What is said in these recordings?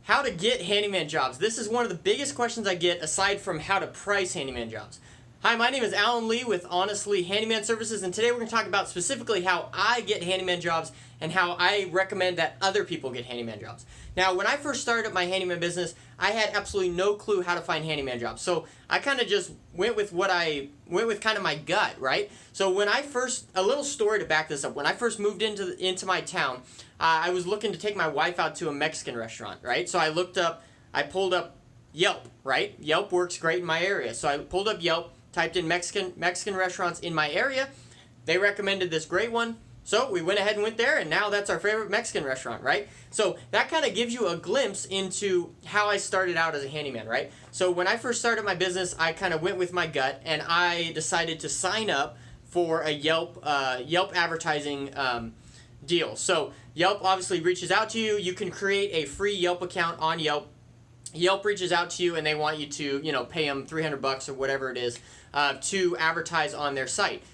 how to get handyman jobs. This is one of the biggest questions I get aside from how to price handyman jobs. Hi, my name is Alan Lee with Honestly Handyman Services, and today we're going to talk about specifically how I get handyman jobs and how I recommend that other people get handyman jobs. Now, when I first started my handyman business, I had absolutely no clue how to find handyman jobs. So I kind of just went with kind of my gut, right? So when I first, a little story to back this up, when I first moved into my town, I was looking to take my wife out to a Mexican restaurant, right? So I pulled up Yelp, right? Yelp works great in my area. So I pulled up Yelp, typed in Mexican restaurants in my area. They recommended this great one. So we went ahead and went there, and now that's our favorite Mexican restaurant, right? So that kind of gives you a glimpse into how I started out as a handyman, right? So when I first started my business, I kind of went with my gut, and I decided to sign up for a Yelp advertising deal. So Yelp obviously reaches out to you. You can create a free Yelp account on Yelp. Yelp reaches out to you, and they want you to, pay them $300 or whatever it is to advertise on their site.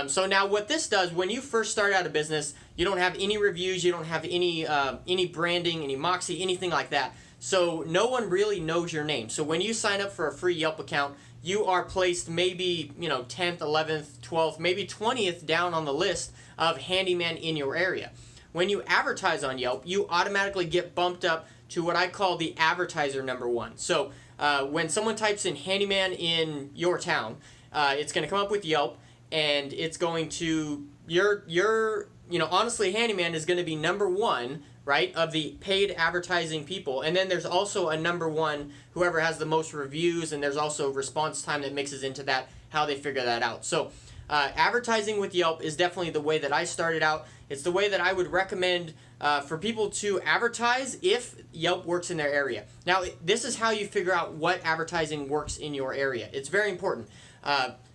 So now what this does, when you first start out a business, you don't have any reviews, you don't have any branding, any moxie, anything like that. So no one really knows your name. So when you sign up for a free Yelp account, you are placed maybe 10th, 11th, 12th, maybe 20th down on the list of handyman in your area. When you advertise on Yelp, you automatically get bumped up to what I call the advertiser number one. So when someone types in handyman in your town, it's going to come up with Yelp, and it's going to your Honestly Handyman is going to be number one, right, of the paid advertising people. And then there's also a number one, whoever has the most reviews, and there's also response time that mixes into that, how they figure that out. So advertising with Yelp is definitely the way that I started out. It's the way that I would recommend for people to advertise if Yelp works in their area. Now, this is how you figure out what advertising works in your area. It's very important.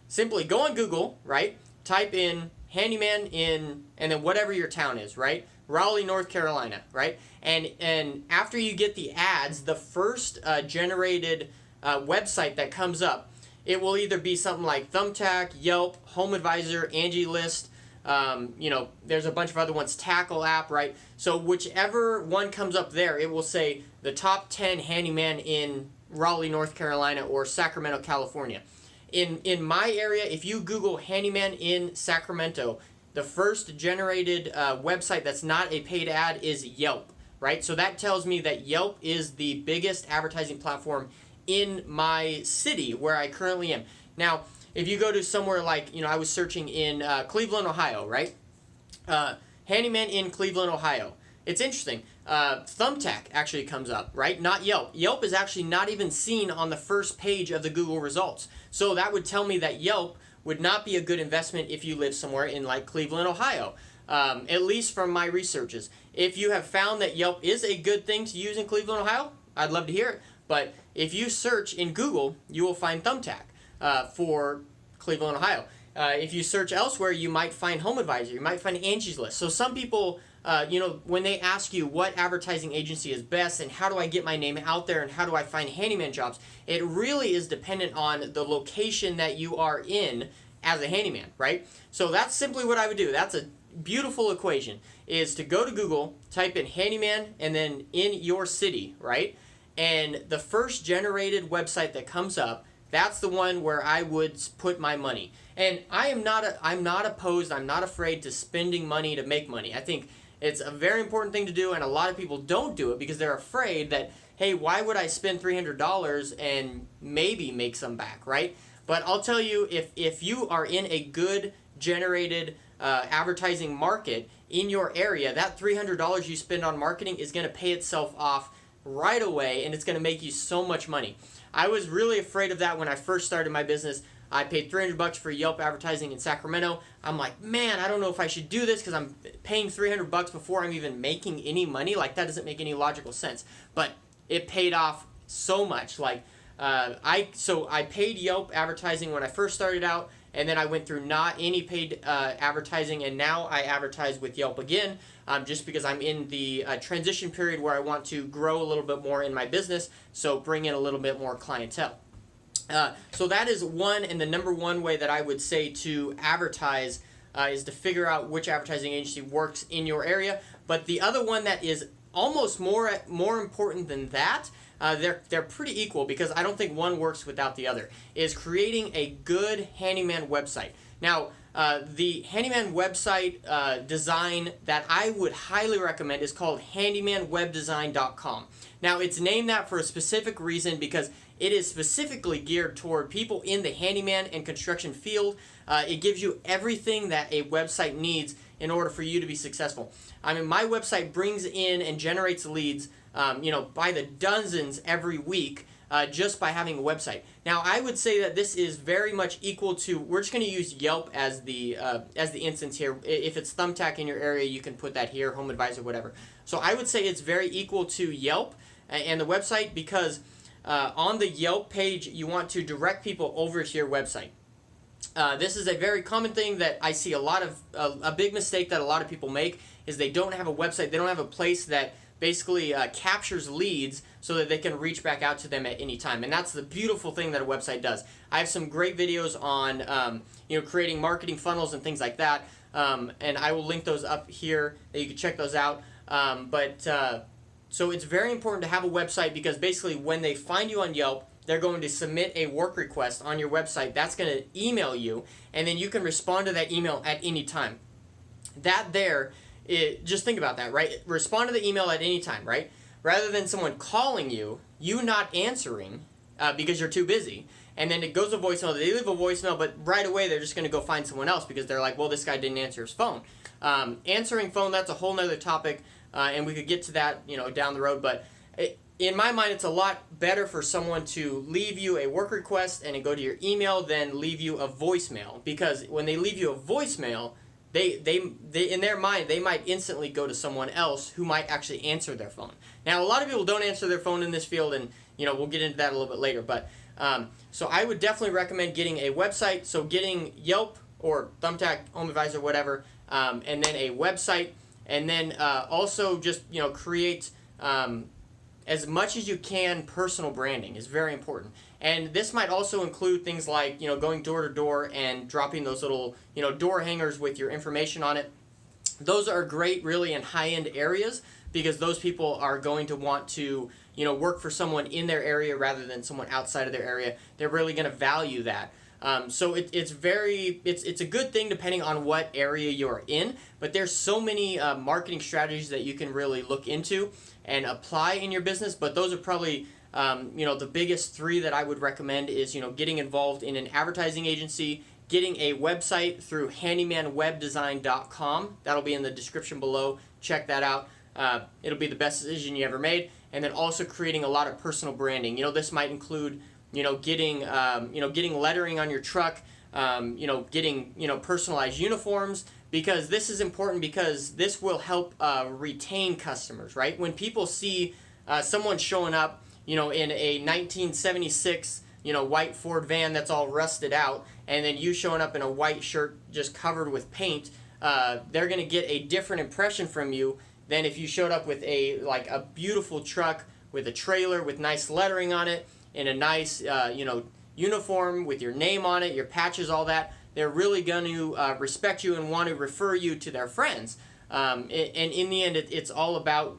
Simply go on Google, right? Type in handyman and then whatever your town is, right? Raleigh, North Carolina, right? And after you get the ads, the first generated website that comes up, it will either be something like Thumbtack, Yelp, Home Advisor, Angie List. There's a bunch of other ones, Tackle app, right? So whichever one comes up there, it will say the top 10 handyman in Raleigh, North Carolina, or Sacramento, California. In my area, if you Google handyman in Sacramento, the first generated website that's not a paid ad is Yelp, right? So that tells me that Yelp is the biggest advertising platform in my city where I currently am. Now, if you go to somewhere like, I was searching in Cleveland, Ohio, right? Handyman in Cleveland, Ohio. It's interesting. Thumbtack actually comes up, right? Not Yelp. Yelp is actually not even seen on the first page of the Google results. So that would tell me that Yelp would not be a good investment if you live somewhere in like Cleveland, Ohio, at least from my researches. If you have found that Yelp is a good thing to use in Cleveland, Ohio, I'd love to hear it. But if you search in Google, you will find Thumbtack for Cleveland, Ohio. If you search elsewhere, you might find Home Advisor. You might find Angie's List. So some people, when they ask you what advertising agency is best and how do I get my name out there and how do I find handyman jobs, it really is dependent on the location that you are in as a handyman, right? So that's simply what I would do. That's a beautiful equation, is to go to Google, type in handyman, and then in your city, right? And the first generated website that comes up, that's the one where I would put my money. And I'm not opposed, I'm not afraid to spending money to make money. I think it's a very important thing to do, and a lot of people don't do it because they're afraid that, hey, why would I spend $300 and maybe make some back, right? But I'll tell you, if you are in a good generated advertising market in your area, that $300 you spend on marketing is going to pay itself off right away, and it's going to make you so much money. I was really afraid of that when I first started my business. I paid $300 for Yelp advertising in Sacramento. I'm like, man, I don't know if I should do this because I'm paying $300 before I'm even making any money. Like, that doesn't make any logical sense. But it paid off so much. Like, I paid Yelp advertising when I first started out, and then I went through not any paid advertising, and now I advertise with Yelp again, just because I'm in the transition period where I want to grow a little bit more in my business, so bring in a little bit more clientele. So that is one, and the number one way that I would say to advertise is to figure out which advertising agency works in your area. But the other one that is almost more important than that. They're pretty equal because I don't think one works without the other, is creating a good handyman website. Now, the handyman website design that I would highly recommend is called handymanwebdesign.com. Now, it's named that for a specific reason because it is specifically geared toward people in the handyman and construction field. It gives you everything that a website needs in order for you to be successful. I mean, my website brings in and generates leads by the dozens every week just by having a website. Now, I would say that this is very much equal to, we're just going to use Yelp as the instance here. If it's Thumbtack in your area, you can put that here, Home Advisor, whatever. So I would say it's very equal to Yelp and the website because on the Yelp page, you want to direct people over to your website. This is a very common thing that I see a big mistake that a lot of people make is they don't have a website. They don't have a place that basically captures leads so that they can reach back out to them at any time. And that's the beautiful thing that a website does. I have some great videos on creating marketing funnels and things like that. And I will link those up here that you can check those out. So it's very important to have a website because basically when they find you on Yelp, they're going to submit a work request on your website. That's going to email you, and then you can respond to that email at any time. Just think about that, right? Respond to the email at any time, right? Rather than someone calling you, you not answering because you're too busy, and then it goes to voicemail. They leave a voicemail, but right away they're just going to go find someone else because they're like, well, this guy didn't answer his phone. Answering phone, that's a whole nother topic, and we could get to that down the road, but in my mind, it's a lot better for someone to leave you a work request and it go to your email than leave you a voicemail. Because when they leave you a voicemail, they in their mind, they might instantly go to someone else who might actually answer their phone. Now, a lot of people don't answer their phone in this field, and we'll get into that a little bit later. But so I would definitely recommend getting a website. So getting Yelp or Thumbtack, Home Advisor, whatever, and then a website, and then also just create. As much as you can, personal branding is very important. And this might also include things like, going door to door and dropping those little, door hangers with your information on it. Those are great really in high-end areas because those people are going to want to, work for someone in their area rather than someone outside of their area. They're really going to value that. So it's a good thing depending on what area you're in, but there's so many marketing strategies that you can really look into and apply in your business. But those are probably the biggest three that I would recommend is getting involved in an advertising agency, getting a website through handymanwebdesign.com. That'll be in the description below. Check that out. It'll be the best decision you ever made. And then also creating a lot of personal branding. This might include getting lettering on your truck, getting personalized uniforms, because this is important because this will help retain customers, right? When people see someone showing up, in a 1976, white Ford van that's all rusted out, and then you showing up in a white shirt just covered with paint, they're going to get a different impression from you than if you showed up with a beautiful truck with a trailer with nice lettering on it, in a nice, uniform with your name on it, your patches, all that. They're really going to respect you and want to refer you to their friends. And in the end, it's all about,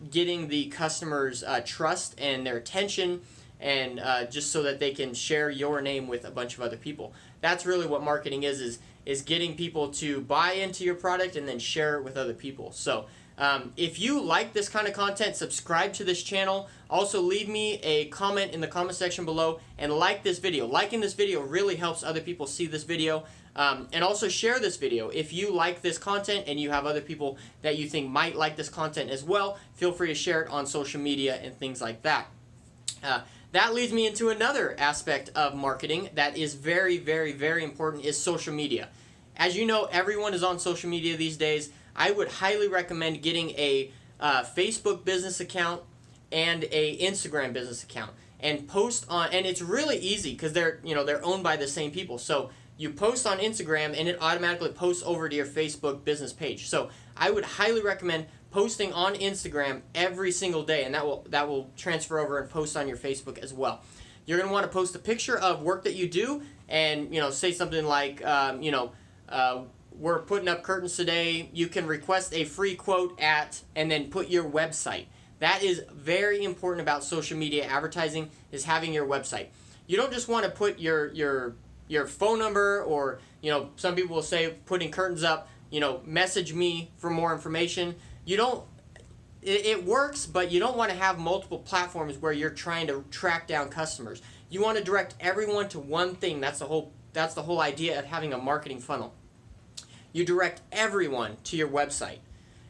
getting the customers' trust and their attention, and just so that they can share your name with a bunch of other people. That's really what marketing is getting people to buy into your product and then share it with other people. So if you like this kind of content, subscribe to this channel. Also, leave me a comment in the comment section below and like this video. Liking this video really helps other people see this video. And also share this video. If you like this content and you have other people that you think might like this content as well, feel free to share it on social media and things like that. That leads me into another aspect of marketing that is very, very, very important, is social media. As you know, everyone is on social media these days. I would highly recommend getting a Facebook business account and a Instagram business account and post on. And it's really easy because they're owned by the same people. So you post on Instagram and it automatically posts over to your Facebook business page. So I would highly recommend posting on Instagram every single day, and that will transfer over and post on your Facebook as well. You're going to want to post a picture of work that you do, and say something like we're putting up curtains today. You can request a free quote at, and then put your website. That is very important about social media advertising, is having your website. You don't just want to put your phone number, or, you know, some people will say putting curtains up, you know, message me for more information. You don't, it works, but you don't want to have multiple platforms where you're trying to track down customers. You want to direct everyone to one thing. That's the whole idea of having a marketing funnel. You direct everyone to your website,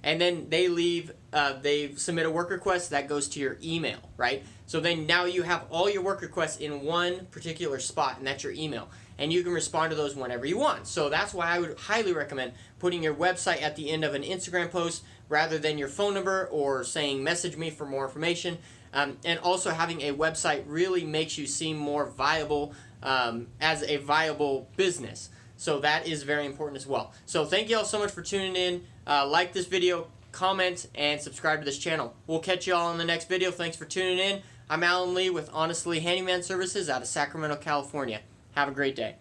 and then they submit a work request that goes to your email, right? So then now you have all your work requests in one particular spot, and that's your email, and you can respond to those whenever you want. So that's why I would highly recommend putting your website at the end of an Instagram post rather than your phone number, or saying message me for more information. And also, having a website really makes you seem more viable as a viable business. So that is very important as well. So thank you all so much for tuning in. Like this video, comment, and subscribe to this channel. We'll catch you all in the next video. Thanks for tuning in. I'm Alan Lee with Honestly Handyman Services out of Sacramento, California. Have a great day.